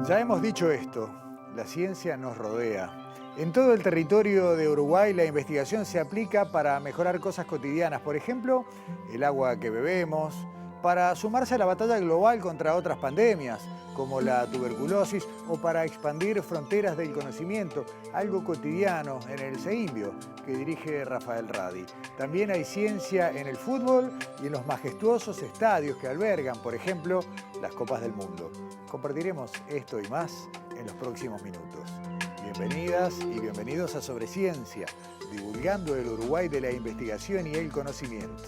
Ya hemos dicho esto, la ciencia nos rodea. En todo el territorio de Uruguay la investigación se aplica para mejorar cosas cotidianas, por ejemplo, el agua que bebemos, para sumarse a la batalla global contra otras pandemias, como la tuberculosis, o para expandir fronteras del conocimiento, algo cotidiano en el CEIMBio, que dirige Rafael Radi. También hay ciencia en el fútbol y en los majestuosos estadios que albergan, por ejemplo, las Copas del Mundo. Compartiremos esto y más en los próximos minutos. Bienvenidas y bienvenidos a Sobre Ciencia, divulgando el Uruguay de la investigación y el conocimiento.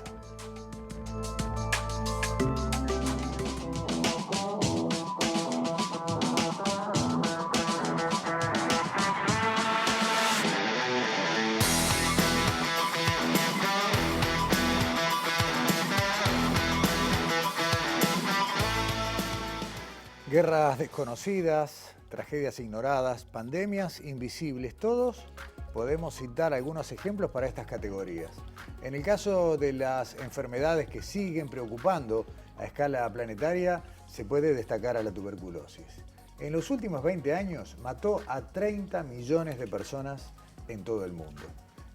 Guerras desconocidas, tragedias ignoradas, pandemias invisibles, todos podemos citar algunos ejemplos para estas categorías. En el caso de las enfermedades que siguen preocupando a escala planetaria, se puede destacar a la tuberculosis. En los últimos 20 años mató a 30 millones de personas en todo el mundo.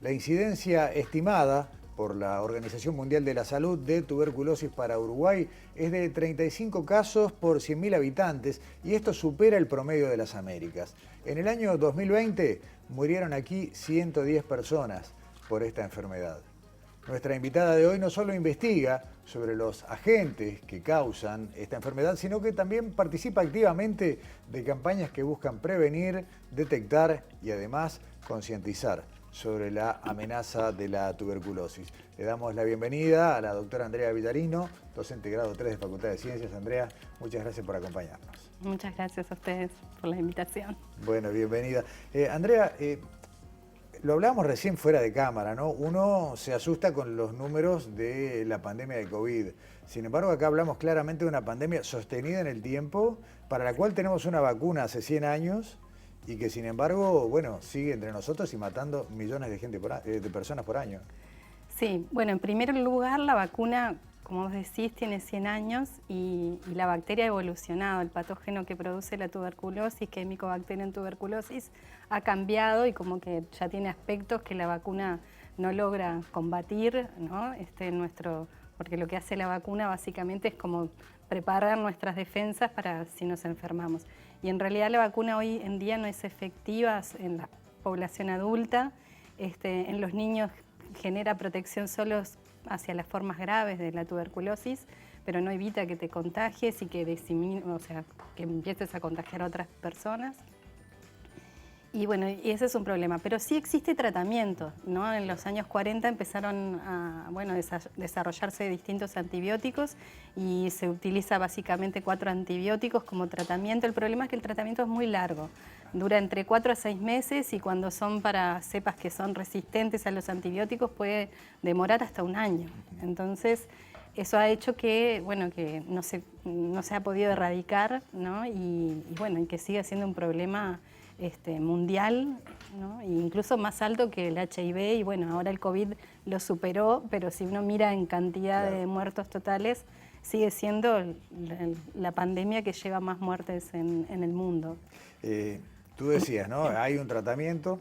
La incidencia estimada por la Organización Mundial de la Salud de tuberculosis para Uruguay es de 35 casos por 100.000 habitantes y esto supera el promedio de las Américas. En el año 2020 murieron aquí 110 personas por esta enfermedad. Nuestra invitada de hoy no solo investiga sobre los agentes que causan esta enfermedad, sino que también participa activamente de campañas que buscan prevenir, detectar y además concientizar sobre la amenaza de la tuberculosis. Le damos la bienvenida a la doctora Andrea Villarino, docente grado 3 de Facultad de Ciencias. Andrea, muchas gracias por acompañarnos. Muchas gracias a ustedes por la invitación. Bueno, bienvenida. Andrea, lo hablábamos recién fuera de cámara, ¿no? Uno se asusta con los números de la pandemia de COVID. Sin embargo, acá hablamos claramente de una pandemia sostenida en el tiempo, para la cual tenemos una vacuna hace 100 años, y que sin embargo, bueno, sigue entre nosotros y matando millones de gente de personas por año. Sí, bueno, en primer lugar la vacuna, como vos decís, tiene 100 años y la bacteria ha evolucionado. El patógeno que produce la tuberculosis, que es Mycobacterium tuberculosis, ha cambiado y como que ya tiene aspectos que la vacuna no logra combatir, ¿no? Porque lo que hace la vacuna básicamente es como preparar nuestras defensas para si nos enfermamos. Y en realidad la vacuna hoy en día no es efectiva en la población adulta. En los niños genera protección solo hacia las formas graves de la tuberculosis, pero no evita que te contagies y que que empieces a contagiar a otras personas. Y bueno, y ese es un problema, pero sí existe tratamiento, ¿no? En los años 40 empezaron a desarrollarse distintos antibióticos y se utiliza básicamente 4 antibióticos como tratamiento. El problema es que el tratamiento es muy largo, dura entre 4 a 6 meses y cuando son para cepas que son resistentes a los antibióticos puede demorar hasta 1 año. Entonces, eso ha hecho que no se ha podido erradicar, ¿no? Y que siga siendo un problema mundial, ¿no? E incluso más alto que el HIV y bueno, ahora el COVID lo superó, pero si uno mira en cantidad de muertos totales, sigue siendo la pandemia que lleva más muertes en el mundo. Tú decías, ¿no? Hay un tratamiento,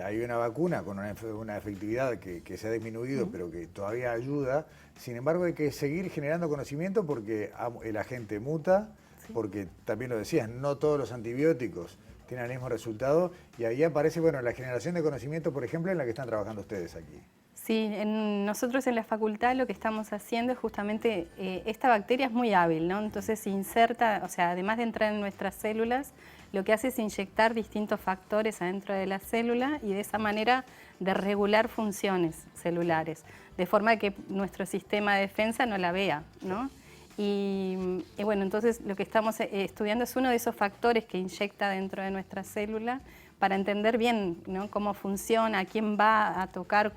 hay una vacuna con una efectividad que se ha disminuido, pero que todavía ayuda. Sin embargo, hay que seguir generando conocimiento porque el agente muta, porque también lo decías, no todos los antibióticos tienen el mismo resultado, y ahí aparece, bueno, la generación de conocimiento, por ejemplo, en la que están trabajando ustedes aquí. Sí, nosotros en la facultad lo que estamos haciendo es justamente, esta bacteria es muy hábil, ¿no? Entonces se inserta, o sea, además de entrar en nuestras células, lo que hace es inyectar distintos factores adentro de la célula y de esa manera de regular funciones celulares, de forma que nuestro sistema de defensa no la vea, ¿no? Y bueno, entonces lo que estamos estudiando es uno de esos factores que inyecta dentro de nuestra célula para entender bien, ¿no? Cómo funciona, a quién va a tocar,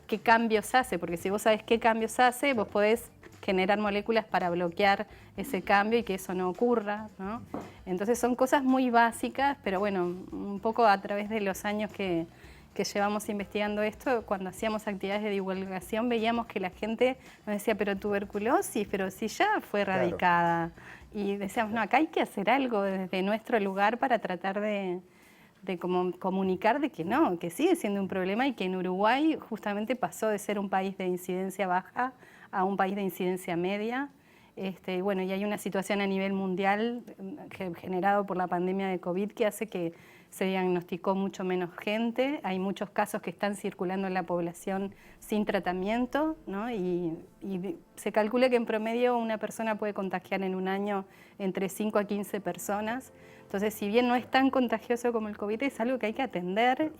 qué cambios hace, porque si vos sabés qué cambios hace, vos podés generar moléculas para bloquear ese cambio y que eso no ocurra, ¿no? Entonces son cosas muy básicas, pero bueno, un poco a través de los años que que llevamos investigando esto, cuando hacíamos actividades de divulgación veíamos que la gente nos decía, pero tuberculosis, pero si ya fue erradicada. Claro. Y decíamos, no, acá hay que hacer algo desde nuestro lugar para tratar de comunicar de que no, que sigue siendo un problema y que en Uruguay justamente pasó de ser un país de incidencia baja a un país de incidencia media. Bueno, y hay una situación a nivel mundial generado por la pandemia de COVID que hace que se diagnosticó mucho menos gente, hay muchos casos que están circulando en la población sin tratamiento, ¿no? y se calcula que en promedio una persona puede contagiar en un año entre 5 a 15 personas. Entonces, si bien no es tan contagioso como el COVID, es algo que hay que atender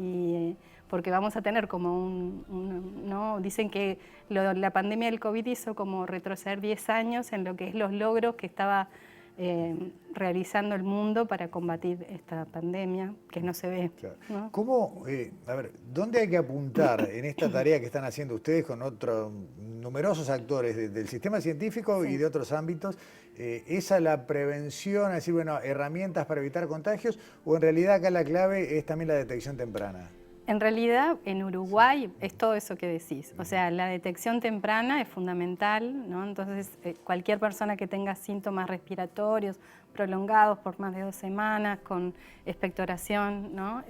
porque vamos a tener como ¿no? Dicen que la pandemia del COVID hizo como retroceder 10 años en lo que es los logros que estaba realizando el mundo para combatir esta pandemia, que no se ve. Claro. ¿No? ¿Cómo, dónde hay que apuntar en esta tarea que están haciendo ustedes con otros numerosos actores del sistema científico y de otros ámbitos? ¿Es a la prevención, es decir, bueno, herramientas para evitar contagios, o en realidad acá la clave es también la detección temprana? En realidad, en Uruguay es todo eso que decís. O sea, la detección temprana es fundamental, ¿no? Entonces, cualquier persona que tenga síntomas respiratorios prolongados por más de 2 semanas, con expectoración, ¿no?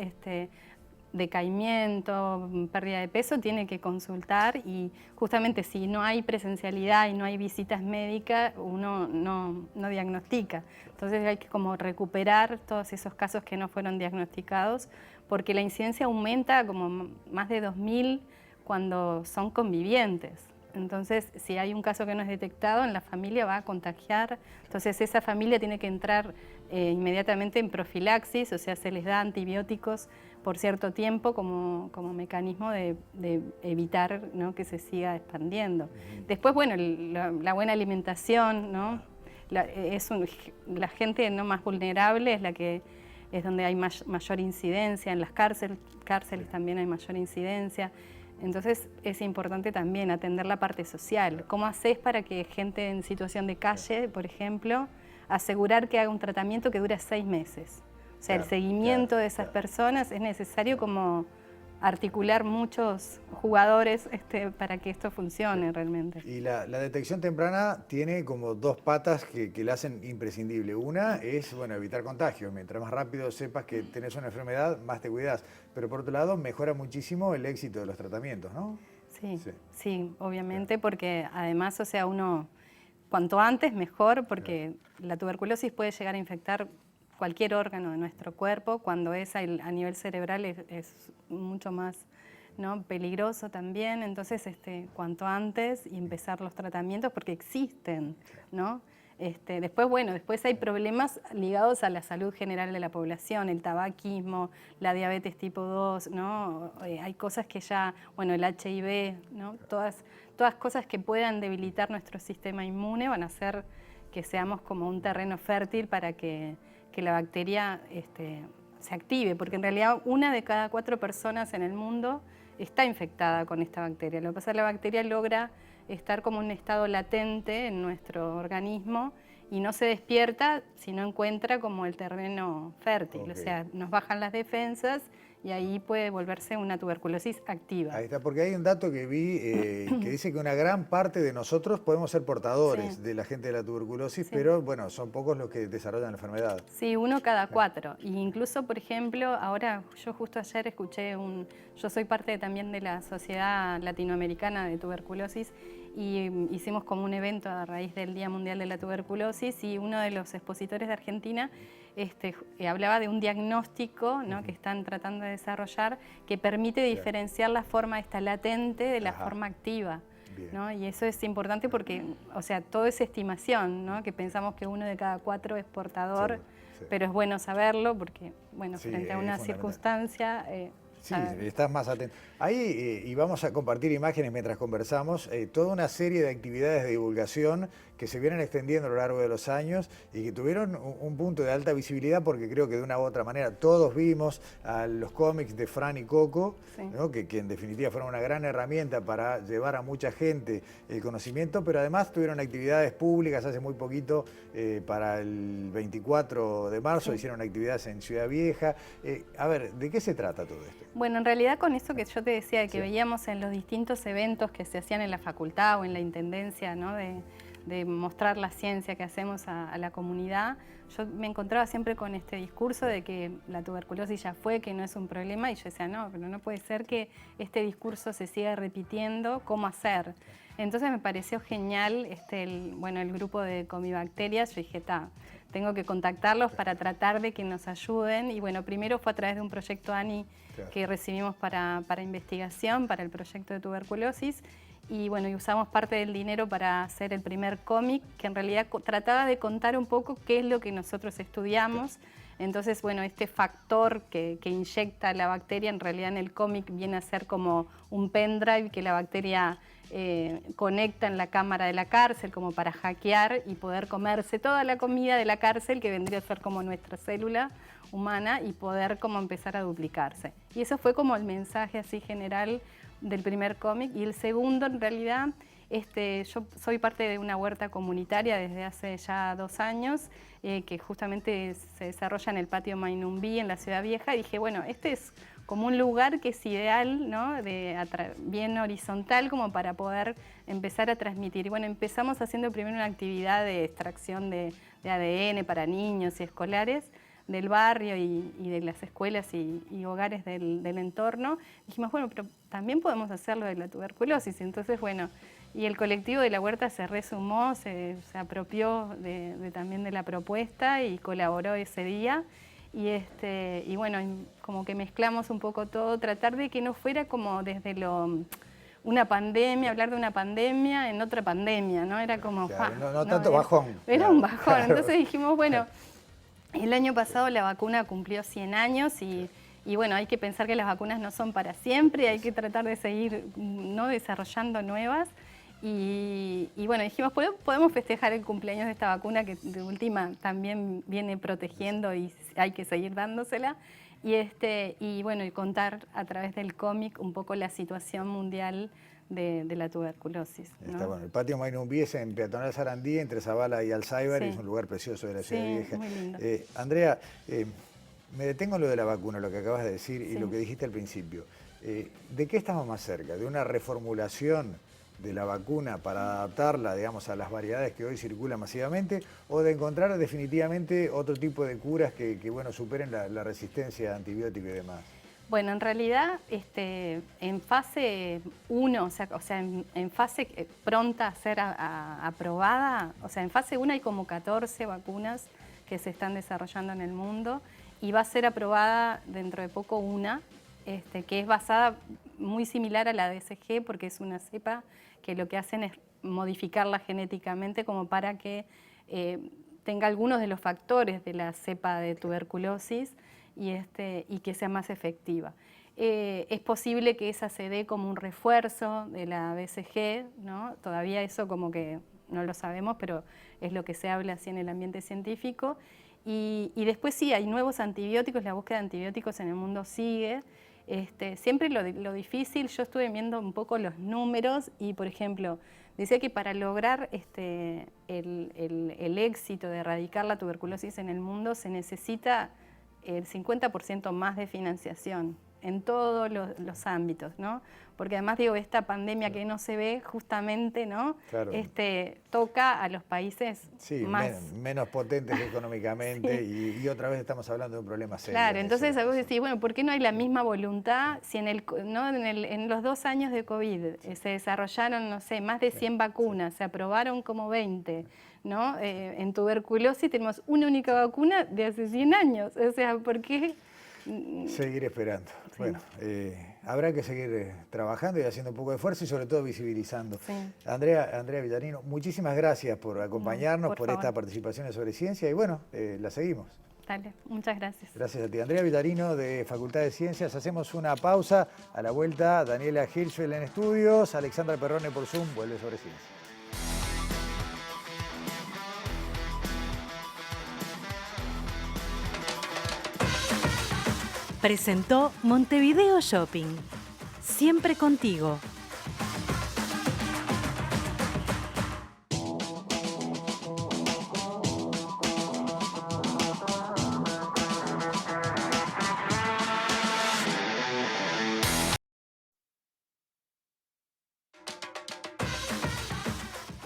Decaimiento, pérdida de peso, tiene que consultar, y justamente si no hay presencialidad y no hay visitas médicas, uno no diagnostica. Entonces hay que como recuperar todos esos casos que no fueron diagnosticados, porque la incidencia aumenta como más de 2.000 cuando son convivientes. Entonces, si hay un caso que no es detectado, en la familia va a contagiar. Entonces, esa familia tiene que entrar inmediatamente en profilaxis, o sea, se les da antibióticos por cierto tiempo como mecanismo de evitar, ¿no?, que se siga expandiendo. Después, bueno, la buena alimentación, ¿no? La gente no más vulnerable es la que es donde hay mayor incidencia, en las cárceles también hay mayor incidencia. Entonces es importante también atender la parte social. ¿Cómo haces para que gente en situación de calle, por ejemplo, asegurar que haga un tratamiento que dura 6 meses? O sea, el seguimiento de esas personas es necesario como articular muchos jugadores para que esto funcione realmente. Y la detección temprana tiene como 2 patas que la hacen imprescindible. Una es, bueno, evitar contagios. Mientras más rápido sepas que tenés una enfermedad, más te cuidás. Pero por otro lado, mejora muchísimo el éxito de los tratamientos, ¿no? Sí, obviamente, porque además, o sea, uno, cuanto antes mejor, porque la tuberculosis puede llegar a infectar cualquier órgano de nuestro cuerpo. Cuando es a nivel cerebral es mucho más, ¿no?, peligroso también. Entonces, cuanto antes y empezar los tratamientos, porque existen, ¿no? Después, bueno, después hay problemas ligados a la salud general de la población, el tabaquismo, la diabetes tipo 2, ¿no? Hay cosas que ya, bueno, el HIV, ¿no? Todas cosas que puedan debilitar nuestro sistema inmune van a hacer que seamos como un terreno fértil para que la bacteria se active, porque en realidad 1 de cada 4 personas en el mundo está infectada con esta bacteria. Lo que pasa es que la bacteria logra estar como en un estado latente en nuestro organismo y no se despierta si no encuentra como el terreno fértil. O sea, nos bajan las defensas y ahí puede volverse una tuberculosis activa. Ahí está, porque hay un dato que vi que dice que una gran parte de nosotros podemos ser portadores de la gente de la tuberculosis, pero bueno, son pocos los que desarrollan la enfermedad. Sí, 1 cada 4. Y incluso, por ejemplo, ahora yo justo ayer escuché yo soy parte también de la Sociedad Latinoamericana de Tuberculosis, y hicimos como un evento a raíz del Día Mundial de la Tuberculosis, y uno de los expositores de Argentina hablaba de un diagnóstico, ¿no?, que están tratando de desarrollar, que permite diferenciar la forma esta latente de la forma activa, ¿no? Y eso es importante porque, o sea, todo es estimación, ¿no?, que pensamos que 1 de cada 4 es portador, pero es bueno saberlo porque, bueno, frente a una circunstancia... Sí, estás más atento. Ahí, y vamos a compartir imágenes mientras conversamos, toda una serie de actividades de divulgación que se vienen extendiendo a lo largo de los años y que tuvieron un punto de alta visibilidad porque creo que de una u otra manera todos vimos a los cómics de Fran y Coco, Sí. ¿no? que en definitiva fueron una gran herramienta para llevar a mucha gente el conocimiento, pero además tuvieron actividades públicas hace muy poquito, para el 24 de marzo Sí. hicieron actividades en Ciudad Vieja. A ver, ¿de qué se trata todo esto? Bueno, en realidad con eso que yo te decía, de que Sí. veíamos en los distintos eventos que se hacían en la facultad o en la intendencia, ¿no? de mostrar la ciencia que hacemos a la comunidad, yo me encontraba siempre con este discurso de que la tuberculosis ya fue, que no es un problema, y yo decía, no, pero no puede ser que este discurso se siga repitiendo, ¿cómo hacer? Entonces me pareció genial el grupo de Comibacterias. Yo dije, tengo que contactarlos para tratar de que nos ayuden. Y bueno, primero fue a través de un proyecto ANI Claro. que recibimos para investigación, para el proyecto de tuberculosis. Y bueno, y usamos parte del dinero para hacer el primer cómic, que en realidad trataba de contar un poco qué es lo que nosotros estudiamos. Entonces, bueno, este factor que inyecta la bacteria, en realidad en el cómic viene a ser como un pendrive que la bacteria conecta en la cámara de la cárcel como para hackear y poder comerse toda la comida de la cárcel, que vendría a ser como nuestra célula humana, y poder como empezar a duplicarse. Y eso fue como el mensaje así general del primer cómic. Y el segundo, en realidad, yo soy parte de una huerta comunitaria desde hace ya 2 años, que justamente se desarrolla en el patio Mainumbí, en la Ciudad Vieja, y dije, bueno, este es como un lugar que es ideal, ¿no? Bien horizontal, como para poder empezar a transmitir. Y bueno, empezamos haciendo primero una actividad de extracción de ADN para niños y escolares del barrio y de las escuelas y hogares del entorno. Dijimos, bueno, pero también podemos hacerlo de la tuberculosis. Entonces, bueno, y el colectivo de la huerta se resumó, se apropió también de la propuesta y colaboró ese día. Y bueno, como que mezclamos un poco todo, tratar de que no fuera como desde una pandemia, hablar de una pandemia en otra pandemia, ¿no? Era como... Claro, no tanto bajón. Era un bajón. Claro. Entonces dijimos, bueno, el año pasado la vacuna cumplió 100 años y bueno, hay que pensar que las vacunas no son para siempre, hay que tratar de seguir, ¿no?, desarrollando nuevas. Y bueno, dijimos, podemos festejar el cumpleaños de esta vacuna que de última también viene protegiendo y hay que seguir dándosela. Y bueno, y contar a través del cómic un poco la situación mundial de la tuberculosis, ¿no? Está bueno. El patio Mainumbí es en Peatonal Sarandí, entre Zabala y Alzheimer, Sí. y es un lugar precioso de la Ciudad Vieja. Muy lindo. Andrea, me detengo en lo de la vacuna, lo que acabas de decir y Sí. lo que dijiste al principio. ¿De qué estamos más cerca? ¿De una reformulación de la vacuna para adaptarla, digamos, a las variedades que hoy circulan masivamente, o de encontrar definitivamente otro tipo de curas que bueno, superen la resistencia a antibióticos y demás? Bueno, en realidad, en fase 1, o sea, en fase pronta a ser aprobada, o sea, en fase 1 hay como 14 vacunas que se están desarrollando en el mundo y va a ser aprobada dentro de poco una, que es basada muy similar a la DSG, porque es una cepa que lo que hacen es modificarla genéticamente como para que tenga algunos de los factores de la cepa de tuberculosis y que sea más efectiva. Es posible que esa se dé como un refuerzo de la BCG, ¿no? Todavía eso como que no lo sabemos, pero es lo que se habla así en el ambiente científico. Y después sí, hay nuevos antibióticos, la búsqueda de antibióticos en el mundo sigue. Siempre lo difícil, yo estuve viendo un poco los números y, por ejemplo, decía que para lograr el éxito de erradicar la tuberculosis en el mundo se necesita el 50% más de financiación en todos los ámbitos, ¿no? Porque además, digo, esta pandemia que no se ve justamente, ¿no? Claro. Toca a los países más... menos potentes económicamente. Sí. y otra vez estamos hablando de un problema serio. Claro, entonces vos decís, bueno, ¿por qué no hay la misma voluntad si en los 2 años de COVID se desarrollaron, no sé, más de 100 vacunas, se aprobaron como 20, ¿no? En tuberculosis tenemos una única vacuna de hace 100 años, o sea, ¿por qué...? Seguir esperando. Sí. Bueno, habrá que seguir trabajando y haciendo un poco de esfuerzo y sobre todo visibilizando. Sí. Andrea Villarino, muchísimas gracias por acompañarnos, por esta participación sobre ciencia y bueno, la seguimos. Dale, muchas gracias. Gracias a ti. Andrea Villarino de Facultad de Ciencias. Hacemos una pausa. A la vuelta, Daniela Hirschfeld en estudios, Alexandra Perrone por Zoom, vuelve sobre ciencia. Presentó Montevideo Shopping. Siempre contigo.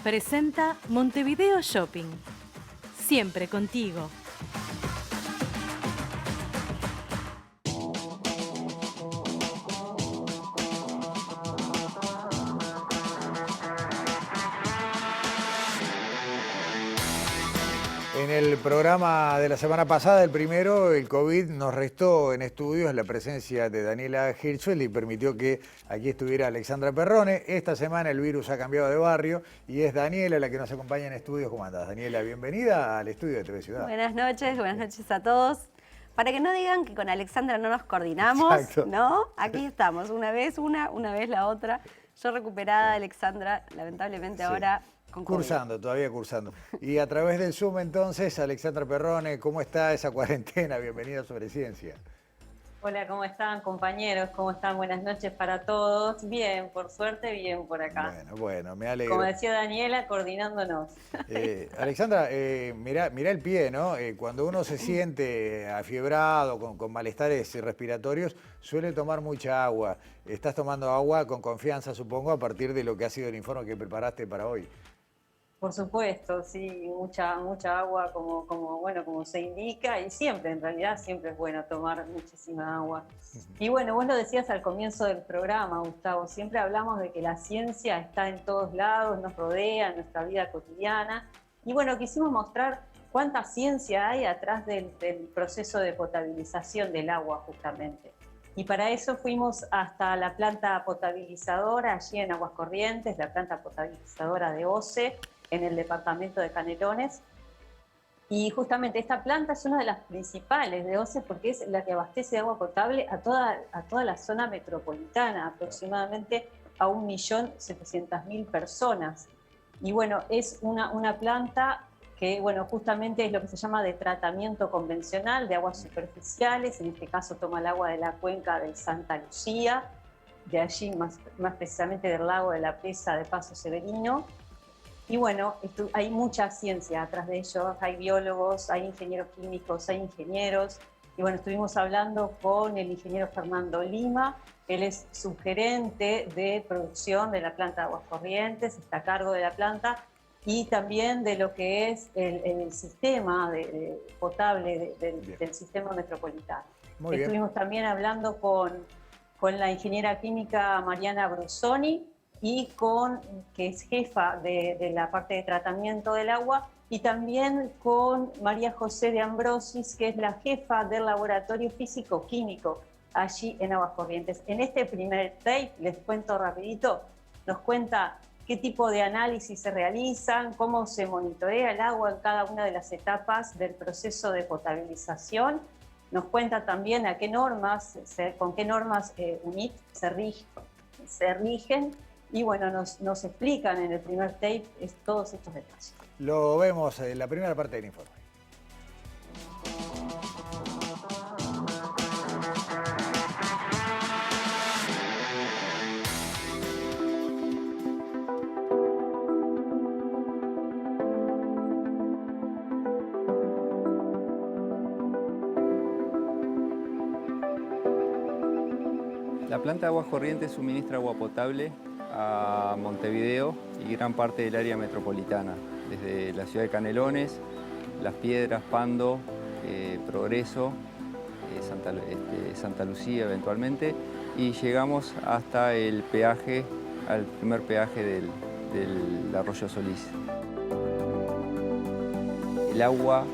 Presenta Montevideo Shopping. Siempre contigo. En el programa de la semana pasada, el primero, el COVID nos restó en estudios la presencia de Daniela Hirschfeld y permitió que aquí estuviera Alexandra Perrone. Esta semana el virus ha cambiado de barrio y es Daniela la que nos acompaña en estudios. ¿Cómo andás, Daniela? Bienvenida al estudio de TV Ciudad. Buenas noches a todos. Para que no digan que con Alexandra no nos coordinamos, Exacto. ¿no? Aquí estamos, una vez una vez la otra. Yo recuperada, Alexandra, lamentablemente Sí. ahora con COVID. Cursando, todavía cursando. Y a través del Zoom entonces, Alexandra Perrone, ¿cómo está esa cuarentena? Bienvenida a Sobre Ciencia. Hola, ¿cómo están, compañeros? ¿Cómo están? Buenas noches para todos. Bien, por suerte, bien por acá. Bueno, me alegro. Como decía Daniela, coordinándonos. Alexandra, mirá el pie, ¿no? Cuando uno se siente afiebrado, con malestares respiratorios, suele tomar mucha agua. Estás tomando agua con confianza, supongo, a partir de lo que ha sido el informe que preparaste para hoy. Por supuesto, sí, mucha agua como se indica, y siempre, en realidad, siempre es bueno tomar muchísima agua. Y bueno, vos lo decías al comienzo del programa, Gustavo, siempre hablamos de que la ciencia está en todos lados, nos rodea en nuestra vida cotidiana. Y bueno, quisimos mostrar cuánta ciencia hay atrás del proceso de potabilización del agua, justamente. Y para eso fuimos hasta la planta potabilizadora, allí en Aguas Corrientes, la planta potabilizadora de OCE, en el departamento de Canelones. Y justamente esta planta es una de las principales de OCE porque es la que abastece de agua potable a toda la zona metropolitana, aproximadamente a 1.700.000 personas. Y bueno, es una planta que bueno, justamente es lo que se llama de tratamiento convencional de aguas superficiales. En este caso toma el agua de la cuenca de Santa Lucía, de allí más precisamente del lago de la presa de Paso Severino. Y bueno, hay mucha ciencia atrás de ellos, hay biólogos, hay ingenieros químicos, hay ingenieros. Y bueno, estuvimos hablando con el ingeniero Fernando Lima, él es subgerente de producción de la planta de Aguas Corrientes, está a cargo de la planta y también de lo que es el sistema potable del sistema metropolitano. Muy bien. Estuvimos también hablando con la ingeniera química Mariana Brusoni, y que es jefa de la parte de tratamiento del agua, y también con María José de Ambrosis, que es la jefa del laboratorio físico-químico allí en Aguas Corrientes. En este primer tape, les cuento rapidito, nos cuenta qué tipo de análisis se realizan, cómo se monitorea el agua en cada una de las etapas del proceso de potabilización. Nos cuenta también con qué normas UNIT se rigen. Y bueno, nos explican en el primer tape todos estos detalles. Lo vemos en la primera parte del informe. La planta de Aguas Corrientes suministra agua potable a Montevideo y gran parte del área metropolitana, desde la ciudad de Canelones, Las Piedras, Pando, Progreso, Santa Lucía eventualmente, y llegamos hasta el peaje, al primer peaje del Arroyo Solís. El agua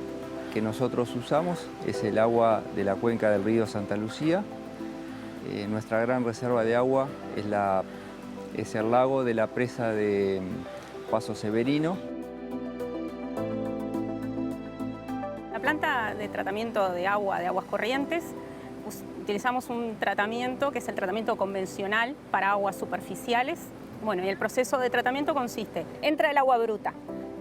que nosotros usamos es el agua de la cuenca del río Santa Lucía. Nuestra gran reserva de agua es el lago de la presa de Paso Severino. La planta de tratamiento de agua de Aguas Corrientes, utilizamos un tratamiento que es el tratamiento convencional para aguas superficiales. Bueno, y el proceso de tratamiento consiste, entra el agua bruta,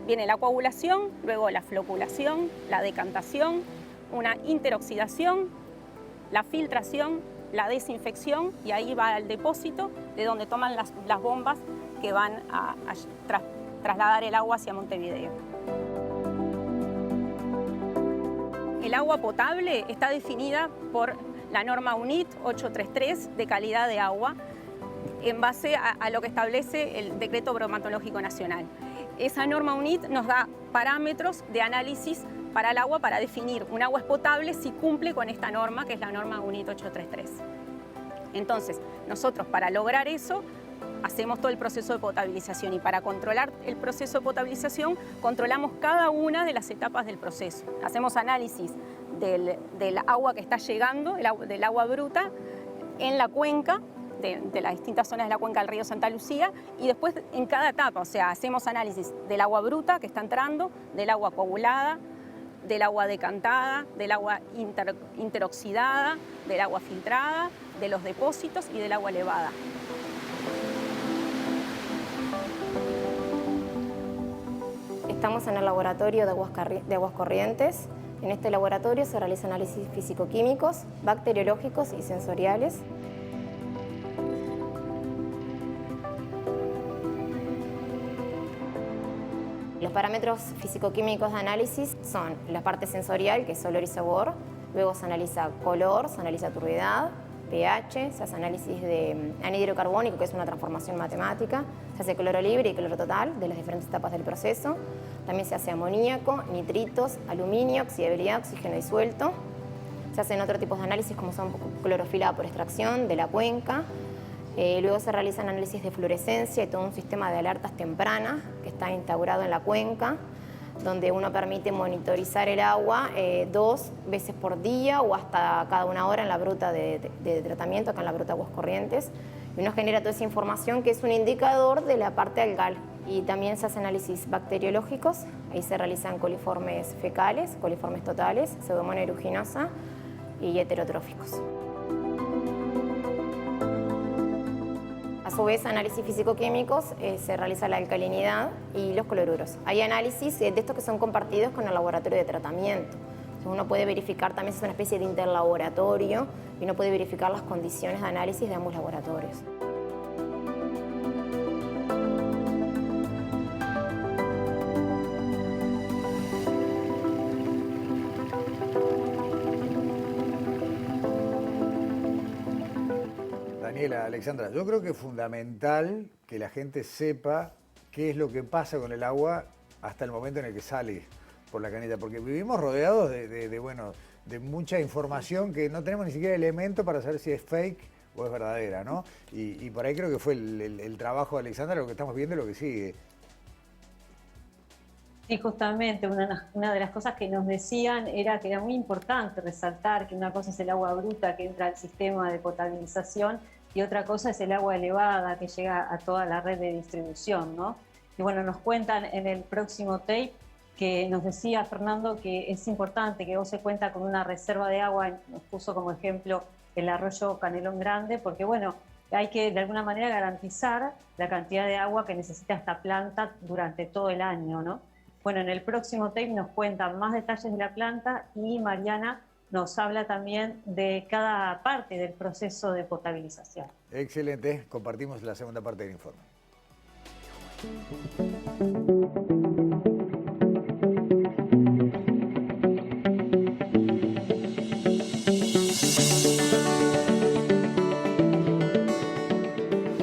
viene la coagulación, luego la floculación, la decantación, una interoxidación, la filtración, la desinfección y ahí va al depósito de donde toman las bombas que van a trasladar el agua hacia Montevideo. El agua potable está definida por la norma UNIT 833 de calidad de agua en base a lo que establece el Decreto Bromatológico Nacional. Esa norma UNIT nos da parámetros de análisis para el agua para definir un agua es potable si cumple con esta norma, que es la norma UNIT 833. Entonces, nosotros para lograr eso hacemos todo el proceso de potabilización y para controlar el proceso de potabilización controlamos cada una de las etapas del proceso. Hacemos análisis del agua que está llegando, del agua bruta, en la cuenca, de las distintas zonas de la cuenca del río Santa Lucía y después en cada etapa, o sea, hacemos análisis del agua bruta que está entrando, del agua coagulada, del agua decantada, del agua interoxidada, del agua filtrada, de los depósitos y del agua elevada. Estamos en el laboratorio de aguas corrientes. En este laboratorio se realizan análisis físico-químicos, bacteriológicos y sensoriales. Los parámetros físico-químicos de análisis son la parte sensorial, que es olor y sabor, luego se analiza color, se analiza turbidez, pH, se hace análisis de anhídrido carbónico, que es una transformación matemática, se hace cloro libre y cloro total de las diferentes etapas del proceso, también se hace amoníaco, nitritos, aluminio, oxidabilidad, oxígeno disuelto, se hacen otros tipos de análisis como son clorofila por extracción de la cuenca. Luego se realizan análisis de fluorescencia y todo un sistema de alertas tempranas que está instaurado en la cuenca, donde uno permite monitorizar el agua 2 veces por día o hasta cada 1 hora en la bruta de tratamiento, acá en la bruta Aguas Corrientes. Y uno genera toda esa información que es un indicador de la parte algal. Y también se hacen análisis bacteriológicos, ahí se realizan coliformes fecales, coliformes totales, pseudomonas aeruginosa y heterotróficos. A su vez, análisis físico-químicos, se realiza la alcalinidad y los cloruros. Hay análisis de estos que son compartidos con el laboratorio de tratamiento. Entonces uno puede verificar, también es una especie de interlaboratorio, y uno puede verificar las condiciones de análisis de ambos laboratorios. Daniela, Alexandra, yo creo que es fundamental que la gente sepa qué es lo que pasa con el agua hasta el momento en el que sale por la canilla, porque vivimos rodeados de mucha información que no tenemos ni siquiera elemento para saber si es fake o es verdadera, ¿no? Y por ahí creo que fue el trabajo de Alexandra, lo que estamos viendo y lo que sigue. Sí, justamente una de las cosas que nos decían era que era muy importante resaltar que una cosa es el agua bruta que entra al sistema de potabilización y otra cosa es el agua elevada que llega a toda la red de distribución, ¿no? Y bueno, nos cuentan en el próximo tape que nos decía Fernando que es importante que vos se cuenta con una reserva de agua, nos puso como ejemplo el arroyo Canelón Grande, porque bueno, hay que de alguna manera garantizar la cantidad de agua que necesita esta planta durante todo el año, ¿no? Bueno, en el próximo tape nos cuentan más detalles de la planta y Mariana nos habla también de cada parte del proceso de potabilización. Excelente, compartimos la segunda parte del informe.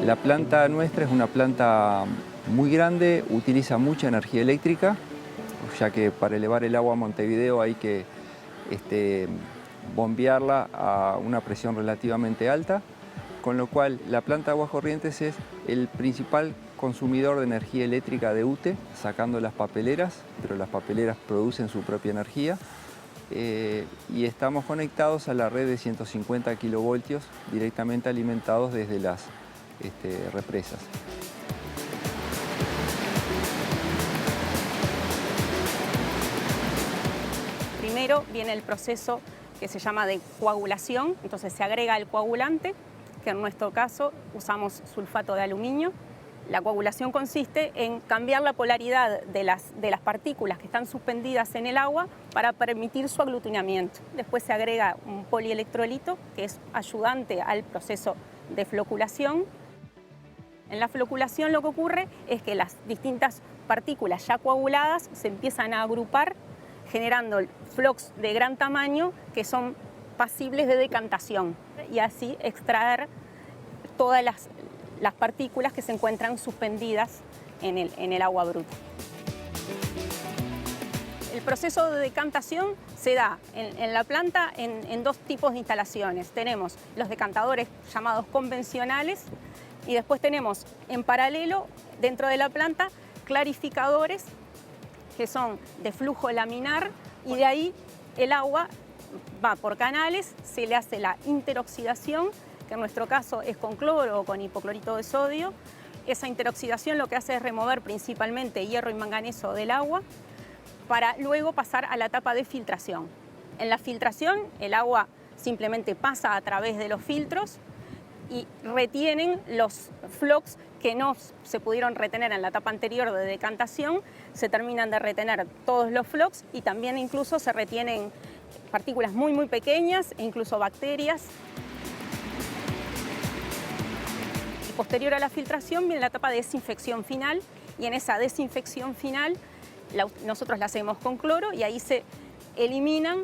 La planta nuestra es una planta muy grande, utiliza mucha energía eléctrica, ya que para elevar el agua a Montevideo hay que bombearla a una presión relativamente alta, con lo cual la planta de Aguas Corrientes es el principal consumidor de energía eléctrica de UTE, sacando las papeleras, pero las papeleras producen su propia energía, y estamos conectados a la red de 150 kilovoltios directamente alimentados desde las represas. Primero viene el proceso que se llama de coagulación, entonces se agrega el coagulante, que en nuestro caso usamos sulfato de aluminio, La coagulación consiste en cambiar la polaridad de las partículas que están suspendidas en el agua para permitir su aglutinamiento. Después se agrega un polielectrolito, que es ayudante al proceso de floculación. En la floculación lo que ocurre es que las distintas partículas ya coaguladas se empiezan a agrupar, generando flocs de gran tamaño que son pasibles de decantación y así extraer todas las partículas que se encuentran suspendidas en el agua bruta. El proceso de decantación se da en la planta en dos tipos de instalaciones. Tenemos los decantadores llamados convencionales y después tenemos en paralelo dentro de la planta clarificadores que son de flujo laminar y de ahí el agua va por canales, se le hace la interoxidación, que en nuestro caso es con cloro o con hipoclorito de sodio. Esa interoxidación lo que hace es remover principalmente hierro y manganeso del agua para luego pasar a la etapa de filtración. En la filtración el agua simplemente pasa a través de los filtros y retienen los flocs que no se pudieron retener en la etapa anterior de decantación, se terminan de retener todos los flocs y también incluso se retienen partículas muy muy pequeñas e incluso bacterias. Y posterior a la filtración viene la etapa de desinfección final y en esa desinfección final nosotros la hacemos con cloro y ahí se eliminan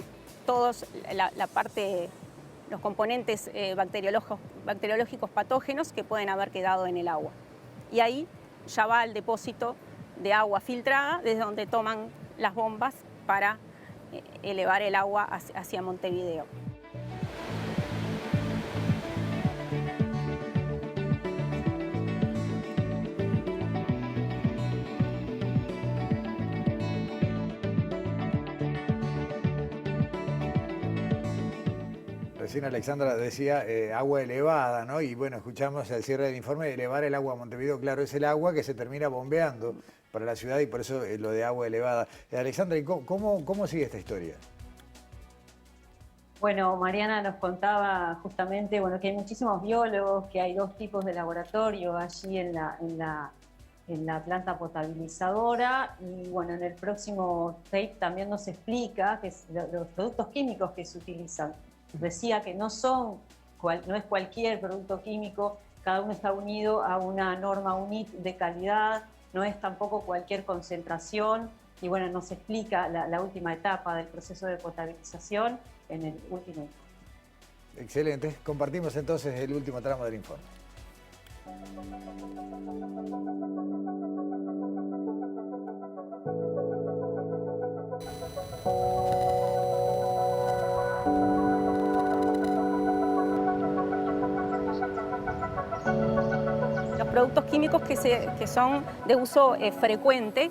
todos la parte, los componentes bacteriológicos patógenos que pueden haber quedado en el agua. Y ahí ya va al depósito de agua filtrada, desde donde toman las bombas para elevar el agua hacia Montevideo. Recién Alexandra decía agua elevada, ¿no? Y bueno, escuchamos al cierre del informe, elevar el agua a Montevideo, claro, es el agua que se termina bombeando para la ciudad y por eso lo de agua elevada. Alexandra, ¿y cómo sigue esta historia? Bueno, Mariana nos contaba justamente que hay muchísimos biólogos, que hay dos tipos de laboratorio allí en la planta potabilizadora y bueno, en el próximo tape también nos explica que los productos químicos que se utilizan. Decía que no es cualquier producto químico, cada uno está unido a una norma UNIT de calidad, no es tampoco cualquier concentración y bueno, nos explica la última etapa del proceso de potabilización en el último informe. Excelente, compartimos entonces el último tramo del informe. Los productos químicos que son de uso frecuente,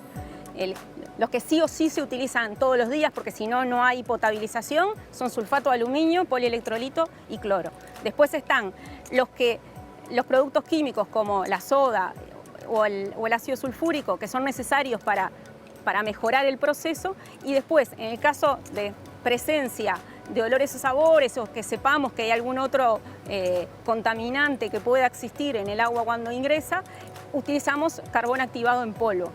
los que sí o sí se utilizan todos los días, porque si no, no hay potabilización, son sulfato de aluminio, polielectrolito y cloro. Después están los productos químicos como la soda o el ácido sulfúrico, que son necesarios para mejorar el proceso. Y después, en el caso de presencia de olores o sabores, o que sepamos que hay algún otro contaminante que pueda existir en el agua cuando ingresa, utilizamos carbón activado en polvo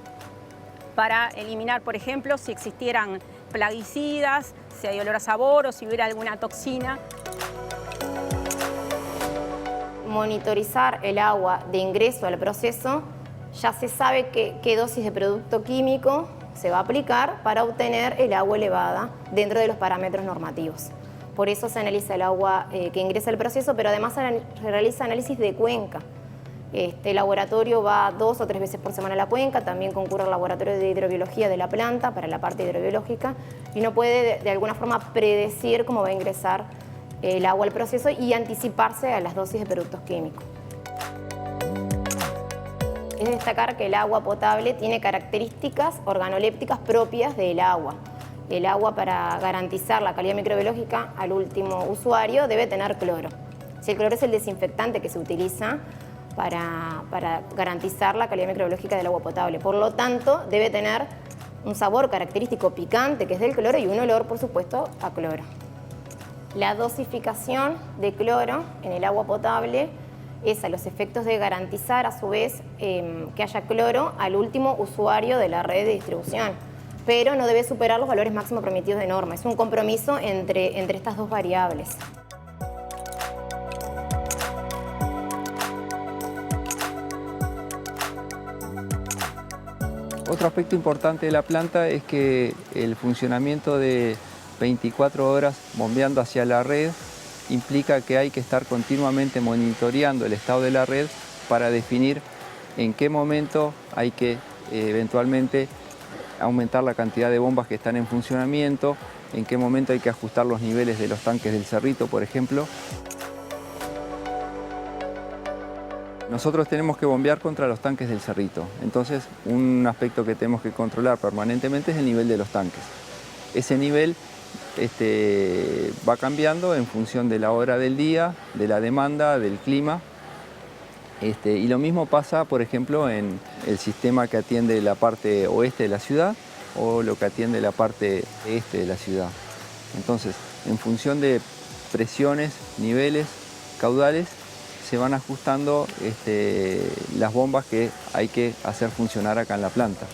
para eliminar, por ejemplo, si existieran plaguicidas, si hay olor a sabor o si hubiera alguna toxina. Monitorizar el agua de ingreso al proceso, ya se sabe qué dosis de producto químico se va a aplicar para obtener el agua elevada dentro de los parámetros normativos. Por eso se analiza el agua que ingresa al proceso, pero además se realiza análisis de cuenca. El laboratorio va 2 o 3 veces por semana a la cuenca, también concurre al laboratorio de hidrobiología de la planta para la parte hidrobiológica y uno puede de alguna forma predecir cómo va a ingresar el agua al proceso y anticiparse a las dosis de productos químicos. Es destacar que el agua potable tiene características organolépticas propias del agua. El agua, para garantizar la calidad microbiológica al último usuario, debe tener cloro. Si el cloro es el desinfectante que se utiliza para garantizar la calidad microbiológica del agua potable. Por lo tanto, debe tener un sabor característico picante, que es del cloro, y un olor, por supuesto, a cloro. La dosificación de cloro en el agua potable es a los efectos de garantizar a su vez que haya cloro al último usuario de la red de distribución, pero no debe superar los valores máximos permitidos de norma. Es un compromiso entre estas dos variables. Otro aspecto importante de la planta es que el funcionamiento de 24 horas bombeando hacia la red implica que hay que estar continuamente monitoreando el estado de la red para definir en qué momento hay que eventualmente aumentar la cantidad de bombas que están en funcionamiento, en qué momento hay que ajustar los niveles de los tanques del Cerrito, por ejemplo. Nosotros tenemos que bombear contra los tanques del Cerrito, entonces un aspecto que tenemos que controlar permanentemente es el nivel de los tanques. Ese nivel va cambiando en función de la hora del día, de la demanda, del clima. Y lo mismo pasa, por ejemplo, en el sistema que atiende la parte oeste de la ciudad o lo que atiende la parte este de la ciudad. Entonces, en función de presiones, niveles, caudales, se van ajustando las bombas que hay que hacer funcionar acá en la planta.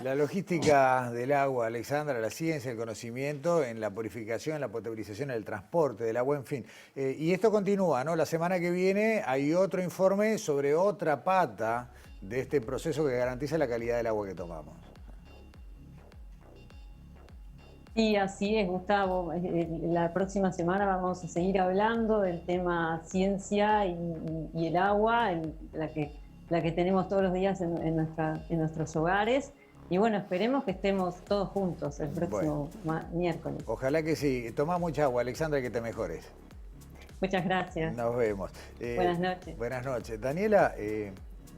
La logística del agua, Alexandra, la ciencia, el conocimiento en la purificación, la potabilización, el transporte del agua, en fin. Y esto continúa, ¿no? La semana que viene hay otro informe sobre otra pata de este proceso que garantiza la calidad del agua que tomamos. Sí, así es, Gustavo. La próxima semana vamos a seguir hablando del tema ciencia y el agua, la que tenemos todos los días en nuestros hogares. Y bueno, esperemos que estemos todos juntos el próximo miércoles. Ojalá que sí. Toma mucha agua, Alexandra, que te mejores. Muchas gracias. Nos vemos. Buenas noches. Buenas noches. Daniela,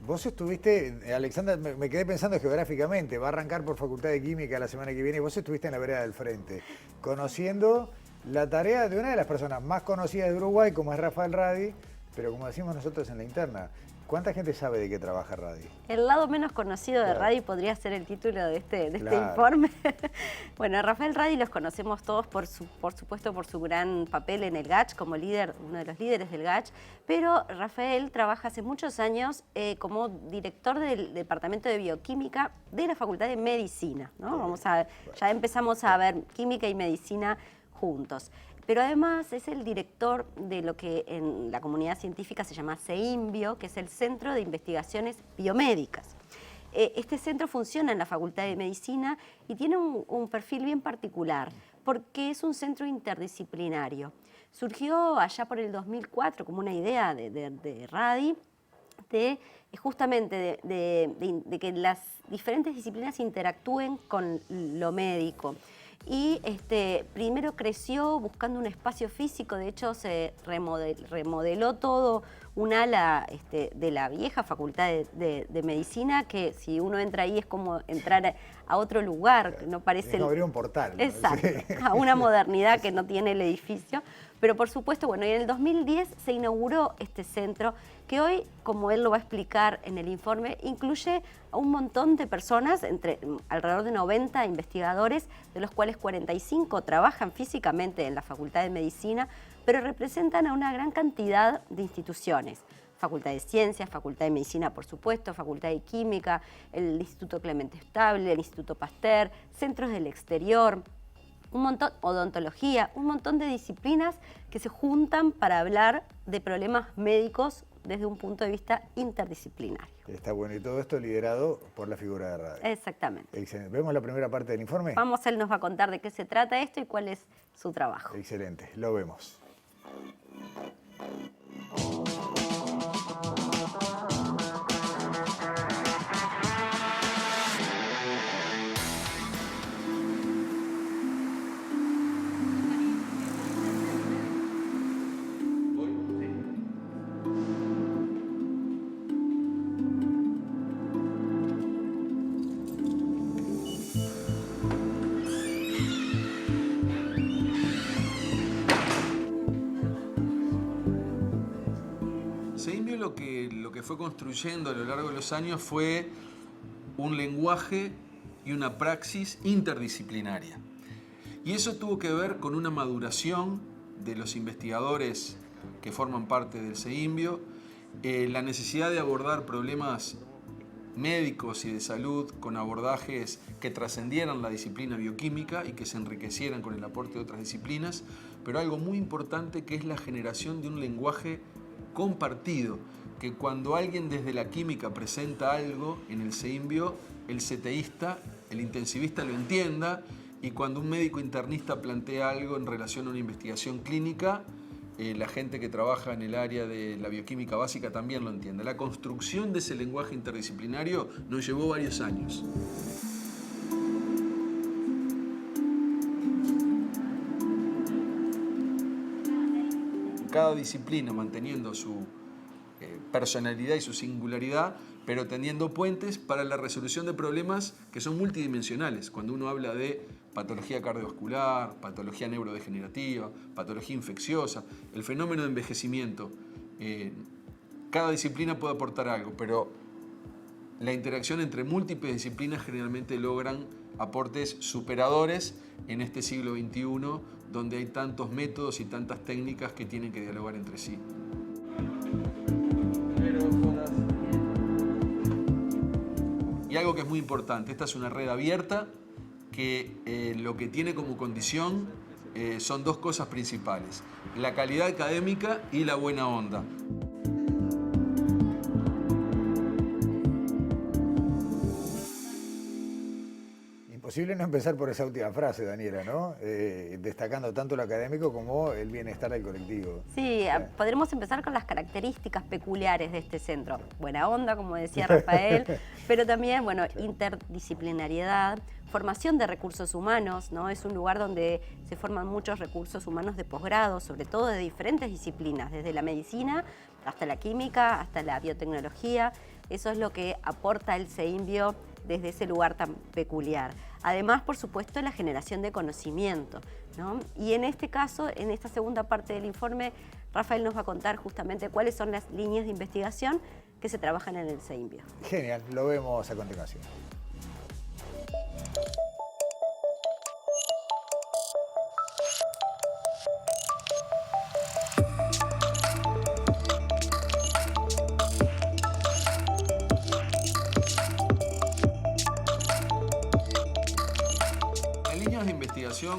vos estuviste, Alexandra, me quedé pensando geográficamente, va a arrancar por Facultad de Química la semana que viene, vos estuviste en la vereda del frente, conociendo la tarea de una de las personas más conocidas de Uruguay, como es Rafael Radi, pero como decimos nosotros en la interna, ¿cuánta gente sabe de qué trabaja Radi? El lado menos conocido de Radi podría ser el título de este informe. Bueno, Rafael Radi los conocemos todos, por supuesto, por su gran papel en el GACH, como líder, uno de los líderes del GACH, pero Rafael trabaja hace muchos años como director del Departamento de Bioquímica de la Facultad de Medicina, ¿no? Ya empezamos a ver química y medicina juntos. Pero además es el director de lo que en la comunidad científica se llama CEIMBio, que es el Centro de Investigaciones Biomédicas. Este centro funciona en la Facultad de Medicina y tiene un perfil bien particular, porque es un centro interdisciplinario. Surgió allá por el 2004 como una idea de Radi, justamente de que las diferentes disciplinas interactúen con lo médico. Y primero creció buscando un espacio físico, de hecho se remodeló todo un ala de la vieja Facultad de Medicina, que si uno entra ahí es como entrar a otro lugar, no parece... Es abrir un portal, ¿no? Exacto, Sí. a una modernidad que no tiene el edificio. Pero por supuesto, bueno, y en el 2010 se inauguró este centro que hoy, como él lo va a explicar en el informe, incluye a un montón de personas, alrededor de 90 investigadores, de los cuales 45 trabajan físicamente en la Facultad de Medicina, pero representan a una gran cantidad de instituciones. Facultad de Ciencias, Facultad de Medicina, por supuesto, Facultad de Química, el Instituto Clemente Estable, el Instituto Pasteur, centros del exterior, un montón, odontología, un montón de disciplinas que se juntan para hablar de problemas médicos desde un punto de vista interdisciplinario. Está bueno, y todo esto liderado por la figura de Radi. Exactamente. Excelente. ¿Vemos la primera parte del informe? Vamos, él nos va a contar de qué se trata esto y cuál es su trabajo. Excelente, lo vemos. lo que fue construyendo a lo largo de los años fue un lenguaje y una praxis interdisciplinaria. Y eso tuvo que ver con una maduración de los investigadores que forman parte del CEIMBio, la necesidad de abordar problemas médicos y de salud con abordajes que trascendieran la disciplina bioquímica y que se enriquecieran con el aporte de otras disciplinas, pero algo muy importante que es la generación de un lenguaje compartido, que cuando alguien desde la química presenta algo en el CEIMBio, el CTIsta, el intensivista lo entienda, y cuando un médico internista plantea algo en relación a una investigación clínica, la gente que trabaja en el área de la bioquímica básica también lo entiende. La construcción de ese lenguaje interdisciplinario nos llevó varios años. Cada disciplina manteniendo su personalidad y su singularidad, pero tendiendo puentes para la resolución de problemas que son multidimensionales. Cuando uno habla de patología cardiovascular, patología neurodegenerativa, patología infecciosa, el fenómeno de envejecimiento, cada disciplina puede aportar algo, pero la interacción entre múltiples disciplinas generalmente logran aportes superadores en este siglo XXI, donde hay tantos métodos y tantas técnicas que tienen que dialogar entre sí. Y algo que es muy importante, esta es una red abierta que lo que tiene como condición son dos cosas principales: la calidad académica y la buena onda. Imposible no empezar por esa última frase, Daniela, ¿no? Destacando tanto lo académico como el bienestar del colectivo. Sí, podremos empezar con las características peculiares de este centro. Buena onda, como decía Rafael, pero también, bueno, interdisciplinariedad, formación de recursos humanos, ¿no? Es un lugar donde se forman muchos recursos humanos de posgrado, sobre todo de diferentes disciplinas, desde la medicina hasta la química, hasta la biotecnología. Eso es lo que aporta el CEIMBio desde ese lugar tan peculiar. Además, por supuesto, la generación de conocimiento, ¿no? Y en este caso, en esta segunda parte del informe, Rafael nos va a contar justamente cuáles son las líneas de investigación que se trabajan en el CEIMBio. Genial, lo vemos a continuación.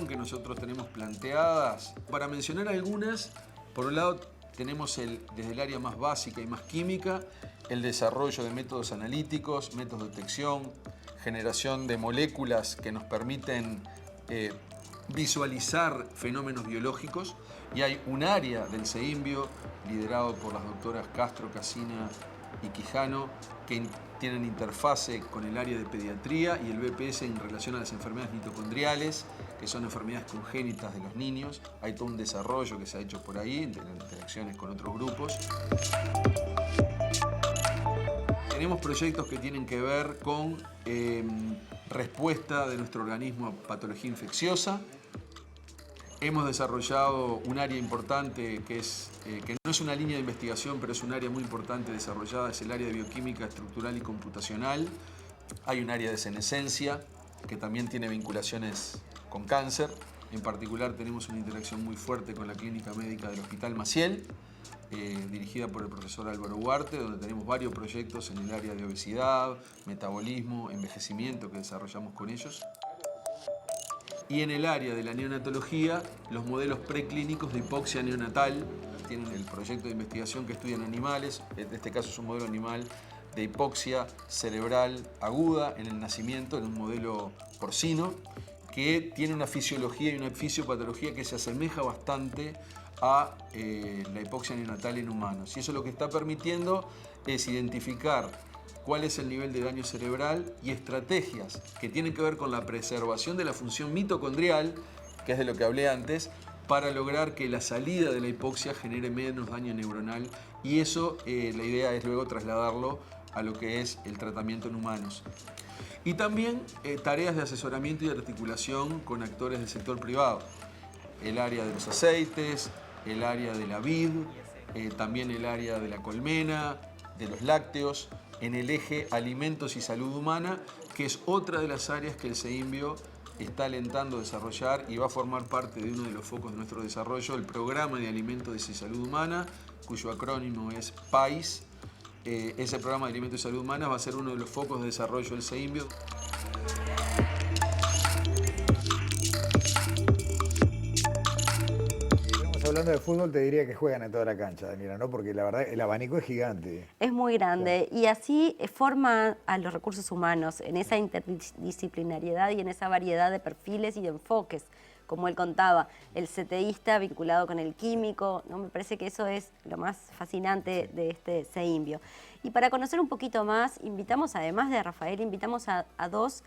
Que nosotros tenemos planteadas, para mencionar algunas, por un lado tenemos desde el área más básica y más química, el desarrollo de métodos analíticos, métodos de detección, generación de moléculas que nos permiten visualizar fenómenos biológicos, y hay un área del CEIMBio liderado por las doctoras Castro, Casina y Quijano, que tienen interfase con el área de pediatría y el BPS en relación a las enfermedades mitocondriales, que son enfermedades congénitas de los niños. Hay todo un desarrollo que se ha hecho por ahí, de las interacciones con otros grupos. Tenemos proyectos que tienen que ver con respuesta de nuestro organismo a patología infecciosa. Hemos desarrollado un área importante que no es una línea de investigación, pero es un área muy importante desarrollada, es el área de bioquímica estructural y computacional. Hay un área de senescencia que también tiene vinculaciones con cáncer. En particular tenemos una interacción muy fuerte con la clínica médica del Hospital Maciel, dirigida por el profesor Álvaro Huarte, donde tenemos varios proyectos en el área de obesidad, metabolismo, envejecimiento que desarrollamos con ellos. Y en el área de la neonatología, los modelos preclínicos de hipoxia neonatal. Tienen el proyecto de investigación que estudian animales, en este caso es un modelo animal de hipoxia cerebral aguda en el nacimiento, en un modelo porcino, que tiene una fisiología y una fisiopatología que se asemeja bastante a la hipoxia neonatal en humanos. Y eso lo que está permitiendo es identificar cuál es el nivel de daño cerebral y estrategias que tienen que ver con la preservación de la función mitocondrial, que es de lo que hablé antes, para lograr que la salida de la hipoxia genere menos daño neuronal, y eso la idea es luego trasladarlo a lo que es el tratamiento en humanos. Y también tareas de asesoramiento y de articulación con actores del sector privado, el área de los aceites, el área de la vid, también el área de la colmena, de los lácteos, en el eje alimentos y salud humana, que es otra de las áreas que el CEIMBio está alentando a desarrollar y va a formar parte de uno de los focos de nuestro desarrollo, el Programa de Alimentos y Salud Humana, cuyo acrónimo es PAIS. Ese Programa de Alimentos y Salud Humana va a ser uno de los focos de desarrollo del CEIMBio. Hablando de fútbol, te diría que juegan en toda la cancha, Daniela, ¿no? Porque la verdad el abanico es gigante. Es muy grande, y así forma a los recursos humanos en esa interdisciplinariedad y en esa variedad de perfiles y de enfoques. Como él contaba, el CTIsta vinculado con el químico, ¿no? Me parece que eso es lo más fascinante de este CEIMBio. Y para conocer un poquito más, invitamos, además de Rafael, invitamos a dos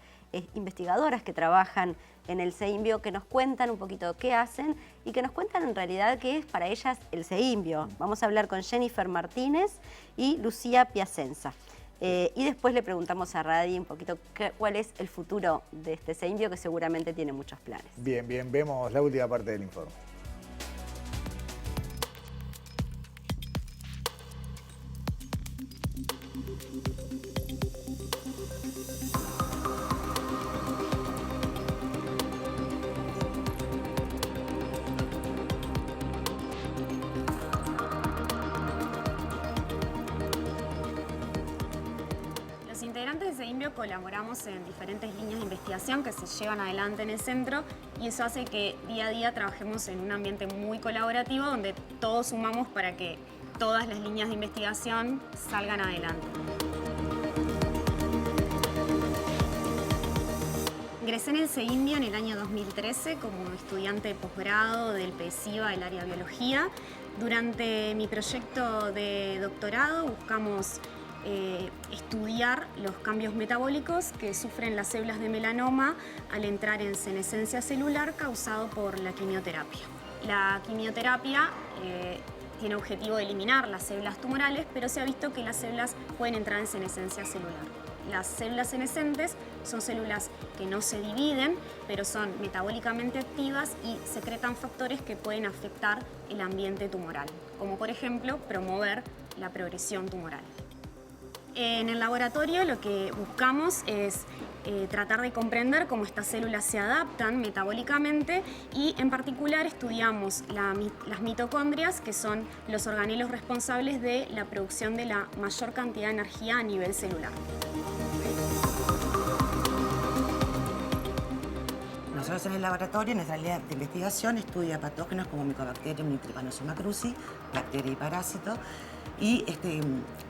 investigadoras que trabajan en el CEIMBio, que nos cuentan un poquito qué hacen y que nos cuentan en realidad qué es para ellas el CEIMBio. Vamos a hablar con Jennifer Martínez y Lucía Piacenza. Y después le preguntamos a Radi un poquito cuál es el futuro de este CEIMBio, que seguramente tiene muchos planes. Bien, bien, vemos la última parte del informe. Los integrantes de CEIMBio colaboramos en diferentes líneas de investigación que se llevan adelante en el centro, y eso hace que día a día trabajemos en un ambiente muy colaborativo donde todos sumamos para que todas las líneas de investigación salgan adelante. Ingresé en el CEIMBio en el año 2013 como estudiante de posgrado del PESIVA del área de biología. Durante mi proyecto de doctorado buscamos estudiar los cambios metabólicos que sufren las células de melanoma al entrar en senescencia celular causado por la quimioterapia. La quimioterapia tiene objetivo de eliminar las células tumorales, pero se ha visto que las células pueden entrar en senescencia celular. Las células senescentes son células que no se dividen, pero son metabólicamente activas y secretan factores que pueden afectar el ambiente tumoral, como por ejemplo promover la progresión tumoral. En el laboratorio lo que buscamos es tratar de comprender cómo estas células se adaptan metabólicamente, y en particular estudiamos las mitocondrias, que son los organelos responsables de la producción de la mayor cantidad de energía a nivel celular. Nosotros en el laboratorio, en nuestra línea de investigación, estudia patógenos como Mycobacterium Trypanosoma cruzi, bacteria y parásito, y